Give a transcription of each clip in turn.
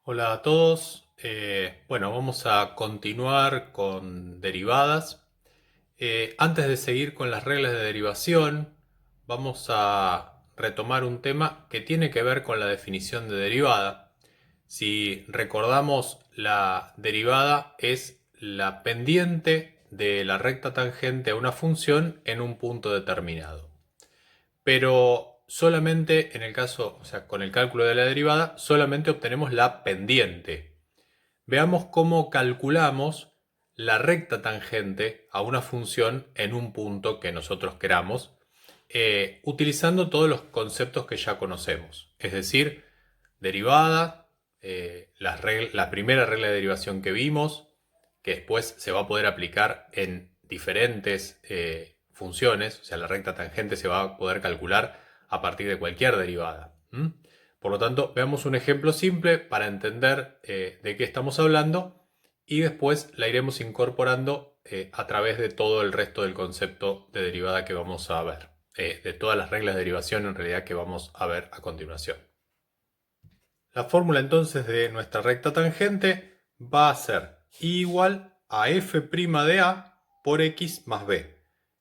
Hola a todos. Bueno, vamos a continuar con derivadas. Antes de seguir con las reglas de derivación, vamos a retomar un tema que tiene que ver con la definición de derivada. Si recordamos, la derivada es la pendiente de la recta tangente a una función en un punto determinado. Pero solamente en el caso, o sea, con el cálculo de la derivada, solamente obtenemos la pendiente. Veamos cómo calculamos la recta tangente a una función en un punto que nosotros queramos, utilizando todos los conceptos que ya conocemos. Es decir, derivada, la primera regla de derivación que vimos, que después se va a poder aplicar en diferentes funciones, o sea, la recta tangente se va a poder calcular a partir de cualquier derivada. Por lo tanto, veamos un ejemplo simple para entender de qué estamos hablando y después la iremos incorporando a través de todo el resto del concepto de derivada que vamos a ver, de todas las reglas de derivación en realidad que vamos a ver a continuación. La fórmula entonces de nuestra recta tangente va a ser igual a f' de a por x más b.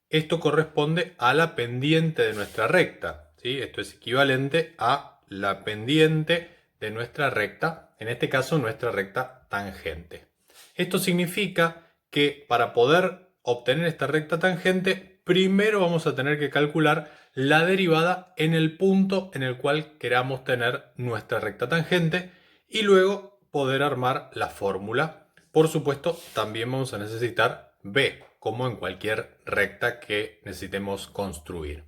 Esto corresponde a la pendiente de nuestra recta, ¿sí? Esto es equivalente a la pendiente de nuestra recta, en este caso nuestra recta tangente. Esto significa que para poder obtener esta recta tangente, primero vamos a tener que calcular la derivada en el punto en el cual queramos tener nuestra recta tangente y luego poder armar la fórmula. Por supuesto, también vamos a necesitar b, como en cualquier recta que necesitemos construir.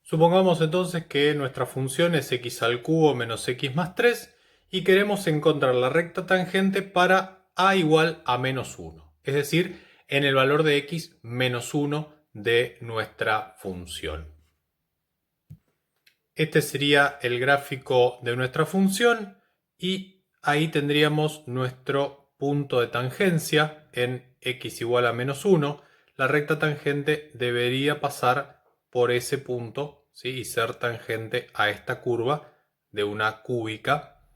Supongamos entonces que nuestra función es x al cubo menos x más 3 y queremos encontrar la recta tangente para a igual a menos 1, es decir, en el valor de x menos 1 de nuestra función. Este sería el gráfico de nuestra función y ahí tendríamos nuestro punto de tangencia en x igual a menos 1. La recta tangente debería pasar por ese punto, ¿sí? Y ser tangente a esta curva de una cúbica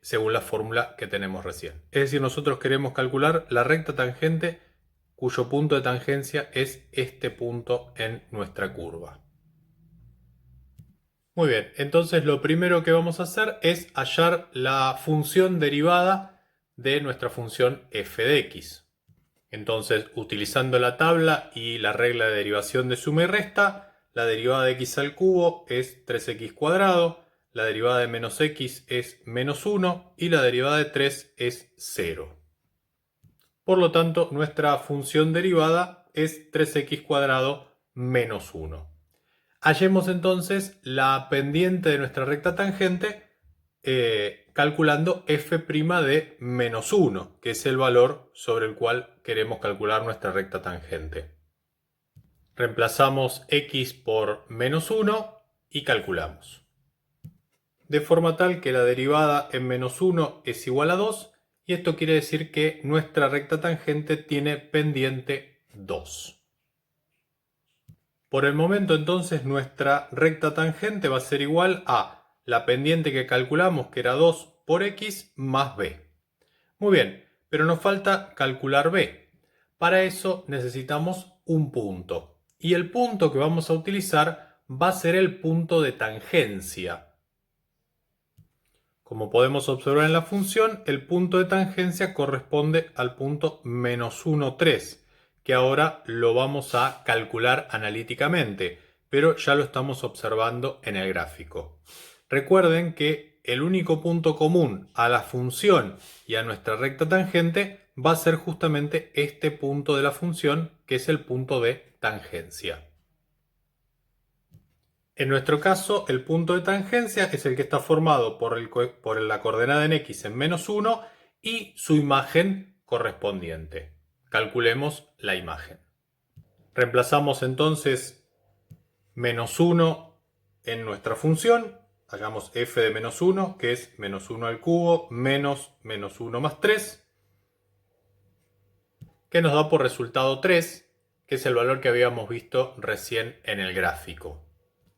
según la fórmula que tenemos recién. Es decir, nosotros queremos calcular la recta tangente cuyo punto de tangencia es este punto en nuestra curva. Muy bien, entonces lo primero que vamos a hacer es hallar la función derivada de nuestra función f de x. Entonces, utilizando la tabla y la regla de derivación de suma y resta, la derivada de x al cubo es 3x cuadrado, la derivada de menos x es menos 1 y la derivada de 3 es 0. Por lo tanto, nuestra función derivada es 3x cuadrado menos 1. Hallemos entonces la pendiente de nuestra recta tangente calculando f' de menos 1, que es el valor sobre el cual queremos calcular nuestra recta tangente. Reemplazamos x por menos 1 y calculamos. De forma tal que la derivada en menos 1 es igual a 2 y esto quiere decir que nuestra recta tangente tiene pendiente 2. Por el momento entonces nuestra recta tangente va a ser igual a la pendiente que calculamos, que era 2 por x más b. Muy bien, pero nos falta calcular b. Para eso necesitamos un punto. Y el punto que vamos a utilizar va a ser el punto de tangencia. Como podemos observar en la función, el punto de tangencia corresponde al punto menos 1, 3, que ahora lo vamos a calcular analíticamente, pero ya lo estamos observando en el gráfico. Recuerden que el único punto común a la función y a nuestra recta tangente va a ser justamente este punto de la función, que es el punto de tangencia. En nuestro caso, el punto de tangencia es el que está formado por la coordenada en x en menos 1 y su imagen correspondiente. Calculemos la imagen. Reemplazamos entonces menos 1 en nuestra función. Hagamos f de menos 1, que es menos 1 al cubo menos 1 más 3, que nos da por resultado 3, que es el valor que habíamos visto recién en el gráfico.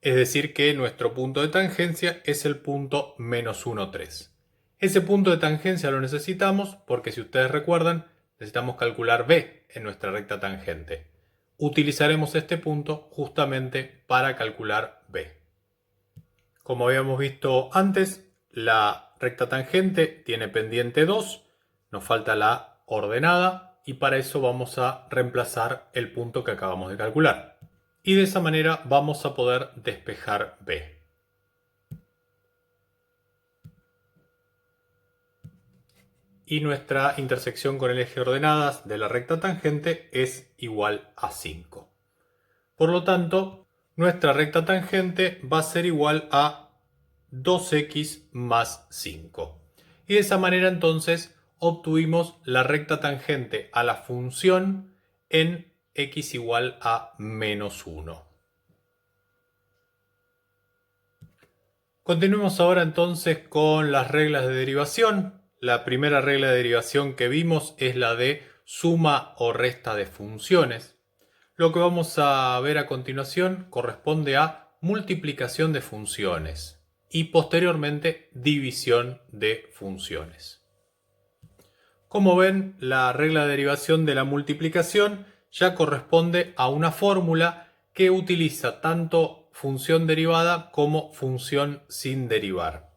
Es decir que nuestro punto de tangencia es el punto menos 1, 3. Ese punto de tangencia lo necesitamos porque, si ustedes recuerdan, necesitamos calcular b en nuestra recta tangente. Utilizaremos este punto justamente para calcular b. Como habíamos visto antes, la recta tangente tiene pendiente 2, nos falta la ordenada y para eso vamos a reemplazar el punto que acabamos de calcular. Y de esa manera vamos a poder despejar b. Y nuestra intersección con el eje ordenadas de la recta tangente es igual a 5. Por lo tanto, nuestra recta tangente va a ser igual a 2x más 5. Y de esa manera entonces obtuvimos la recta tangente a la función en x igual a menos 1. Continuemos ahora entonces con las reglas de derivación. La primera regla de derivación que vimos es la de suma o resta de funciones. Lo que vamos a ver a continuación corresponde a multiplicación de funciones y posteriormente división de funciones. Como ven, la regla de derivación de la multiplicación ya corresponde a una fórmula que utiliza tanto función derivada como función sin derivar.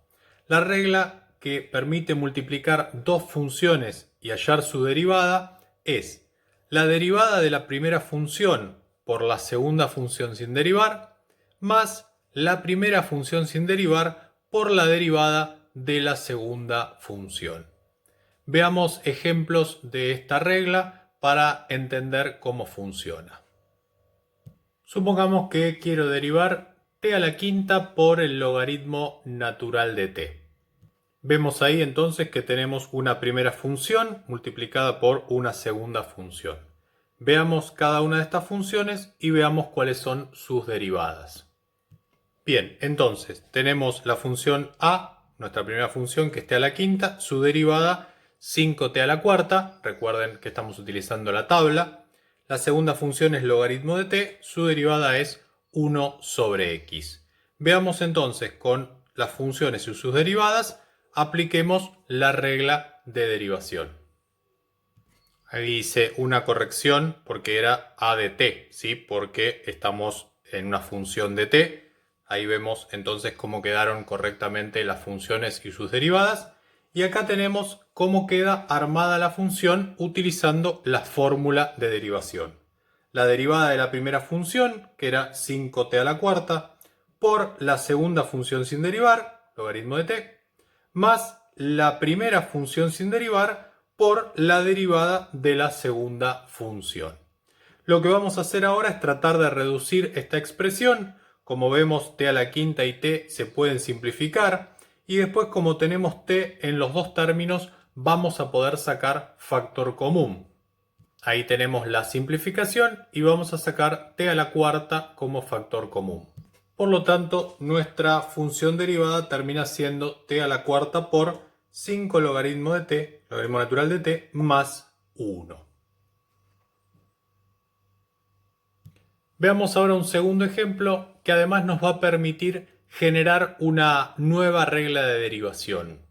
La regla que permite multiplicar dos funciones y hallar su derivada es la derivada de la primera función por la segunda función sin derivar más la primera función sin derivar por la derivada de la segunda función. Veamos ejemplos de esta regla para entender cómo funciona. Supongamos que quiero derivar t a la quinta por el logaritmo natural de t. Vemos ahí entonces que tenemos una primera función multiplicada por una segunda función. Veamos cada una de estas funciones y veamos cuáles son sus derivadas. Bien, entonces tenemos la función a, nuestra primera función que es t a la quinta, su derivada 5t a la cuarta, recuerden que estamos utilizando la tabla. La segunda función es logaritmo de t, su derivada es 1 sobre x. Veamos entonces con las funciones y sus derivadas, apliquemos la regla de derivación. Ahí hice una corrección porque era a de t, ¿sí? Porque estamos en una función de t. Ahí vemos entonces cómo quedaron correctamente las funciones y sus derivadas. Y acá tenemos cómo queda armada la función utilizando la fórmula de derivación. La derivada de la primera función, que era 5t a la cuarta, por la segunda función sin derivar, logaritmo de t, más la primera función sin derivar por la derivada de la segunda función. Lo que vamos a hacer ahora es tratar de reducir esta expresión. Como vemos, t a la quinta y t se pueden simplificar. Y después, como tenemos t en los dos términos, vamos a poder sacar factor común. Ahí tenemos la simplificación y vamos a sacar t a la cuarta como factor común. Por lo tanto, nuestra función derivada termina siendo t a la cuarta por 5 logaritmo de t, logaritmo natural de t, más 1. Veamos ahora un segundo ejemplo que además nos va a permitir generar una nueva regla de derivación.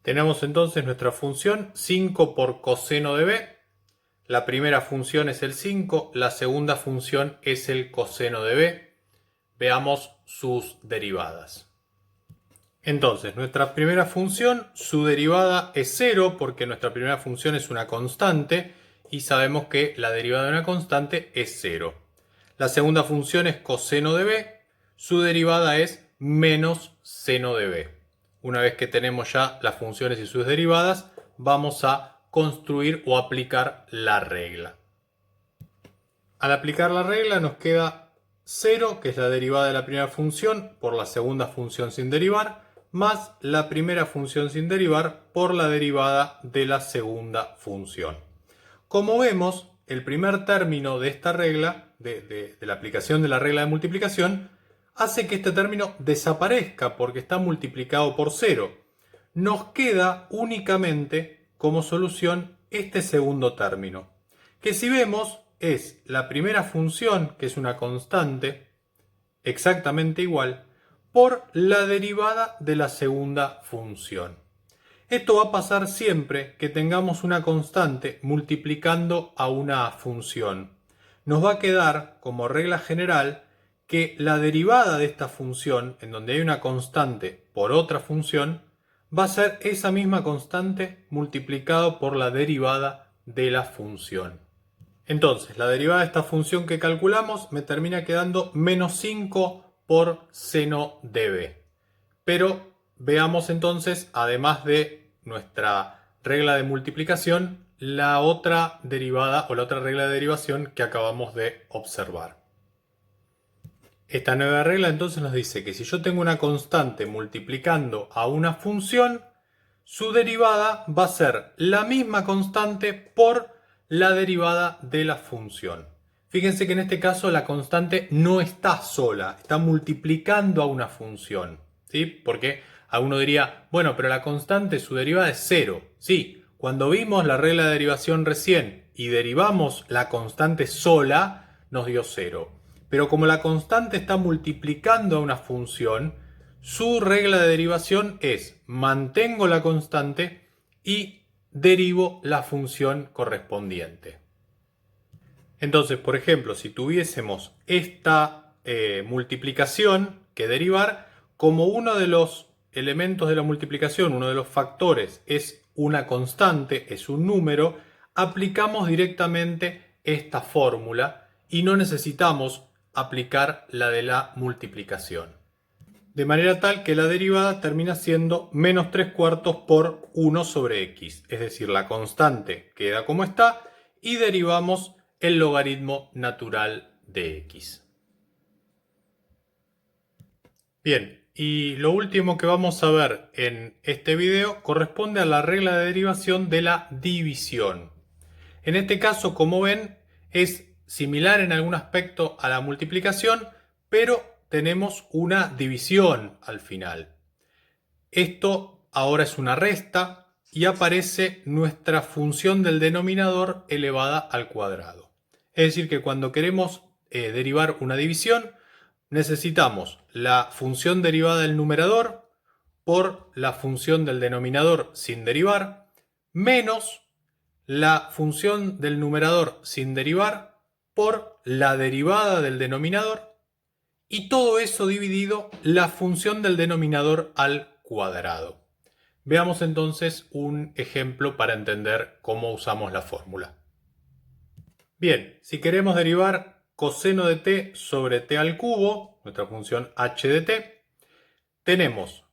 Tenemos entonces nuestra función 5 por coseno de b. La primera función es el 5, la segunda función es el coseno de b. Veamos sus derivadas. Entonces, nuestra primera función, su derivada es 0 porque nuestra primera función es una constante y sabemos que la derivada de una constante es 0. La segunda función es coseno de b, su derivada es menos seno de b. Una vez que tenemos ya las funciones y sus derivadas, vamos a construir o aplicar la regla. Al aplicar la regla nos queda 0, que es la derivada de la primera función por la segunda función sin derivar, más la primera función sin derivar por la derivada de la segunda función. Como vemos, el primer término de esta regla, de la aplicación de la regla de multiplicación, hace que este término desaparezca porque está multiplicado por 0. Nos queda únicamente como solución este segundo término, que si vemos es la primera función, que es una constante, exactamente igual por la derivada de la segunda función. Esto va a pasar siempre que tengamos una constante multiplicando a una función. Nos va a quedar como regla general que la derivada de esta función, en donde hay una constante por otra función, va a ser esa misma constante multiplicado por la derivada de la función. Entonces, la derivada de esta función que calculamos me termina quedando menos 5 por seno de b. Pero veamos entonces, además de nuestra regla de multiplicación, la otra derivada o la otra regla de derivación que acabamos de observar. Esta nueva regla entonces nos dice que si yo tengo una constante multiplicando a una función, su derivada va a ser la misma constante por la derivada de la función. Fíjense que en este caso la constante no está sola, está multiplicando a una función, ¿sí? Porque alguno diría, bueno, pero la constante, su derivada es 0. Sí, cuando vimos la regla de derivación recién y derivamos la constante sola, nos dio 0. Pero como la constante está multiplicando a una función, su regla de derivación es mantengo la constante y derivo la función correspondiente. Entonces, por ejemplo, si tuviésemos esta multiplicación que derivar, como uno de los elementos de la multiplicación, uno de los factores es una constante, es un número, aplicamos directamente esta fórmula y no necesitamos aplicar la de la multiplicación. De manera tal que la derivada termina siendo menos 3/4 por 1 sobre x. Es decir, la constante queda como está y derivamos el logaritmo natural de x. Bien, y lo último que vamos a ver en este video corresponde a la regla de derivación de la división. En este caso, como ven, es similar en algún aspecto a la multiplicación, pero tenemos una división al final. Esto ahora es una resta y aparece nuestra función del denominador elevada al cuadrado. Es decir, que cuando queremos derivar una división, necesitamos la función derivada del numerador por la función del denominador sin derivar, menos la función del numerador sin derivar por la derivada del denominador y todo eso dividido la función del denominador al cuadrado. Veamos entonces un ejemplo para entender cómo usamos la fórmula. Bien, si queremos derivar coseno de t sobre t al cubo, nuestra función h de t, tenemos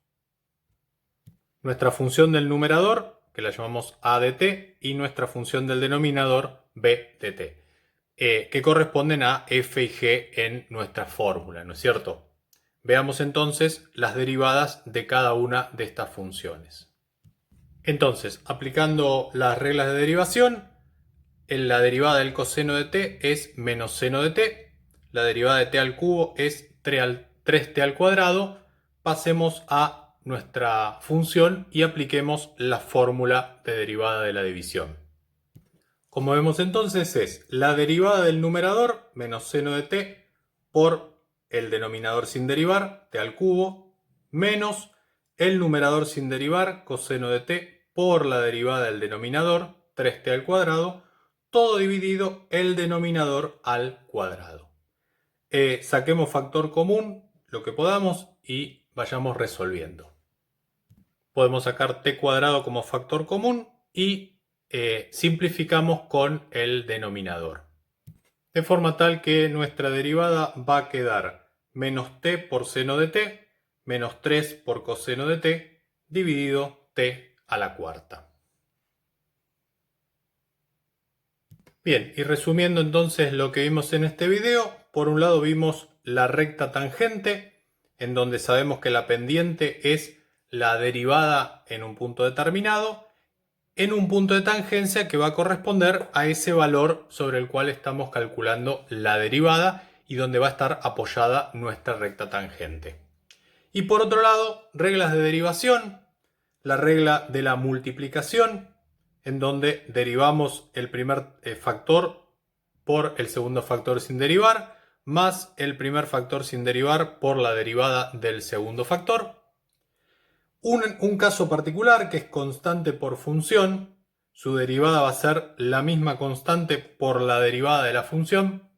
nuestra función del numerador, que la llamamos a de t, y nuestra función del denominador b de t, que corresponden a f y g en nuestra fórmula, ¿no es cierto? Veamos entonces las derivadas de cada una de estas funciones. Entonces, aplicando las reglas de derivación, la derivada del coseno de t es menos seno de t, la derivada de t al cubo es 3t al cuadrado, pasemos a nuestra función y apliquemos la fórmula de derivada de la división. Como vemos entonces es la derivada del numerador menos seno de t por el denominador sin derivar, t al cubo, menos el numerador sin derivar, coseno de t, por la derivada del denominador, 3t al cuadrado, todo dividido el denominador al cuadrado. Saquemos factor común, lo que podamos, y vayamos resolviendo. Podemos sacar t cuadrado como factor común y simplificamos con el denominador. De forma tal que nuestra derivada va a quedar menos t por seno de t, menos 3 por coseno de t, dividido t a la cuarta. Bien, y resumiendo entonces lo que vimos en este video, por un lado vimos la recta tangente, en donde sabemos que la pendiente es la derivada en un punto determinado, en un punto de tangencia que va a corresponder a ese valor sobre el cual estamos calculando la derivada y donde va a estar apoyada nuestra recta tangente. Y por otro lado, reglas de derivación, la regla de la multiplicación, en donde derivamos el primer factor por el segundo factor sin derivar, más el primer factor sin derivar por la derivada del segundo factor. Un caso particular que es constante por función, su derivada va a ser la misma constante por la derivada de la función.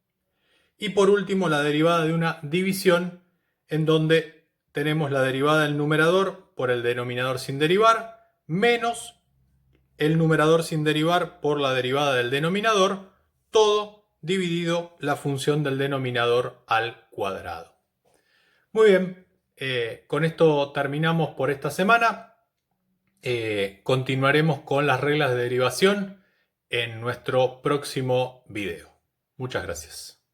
Y por último, la derivada de una división, en donde tenemos la derivada del numerador por el denominador sin derivar, menos el numerador sin derivar por la derivada del denominador, todo dividido la función del denominador al cuadrado. Muy bien, con esto terminamos por esta semana. Continuaremos con las reglas de derivación en nuestro próximo video. Muchas gracias.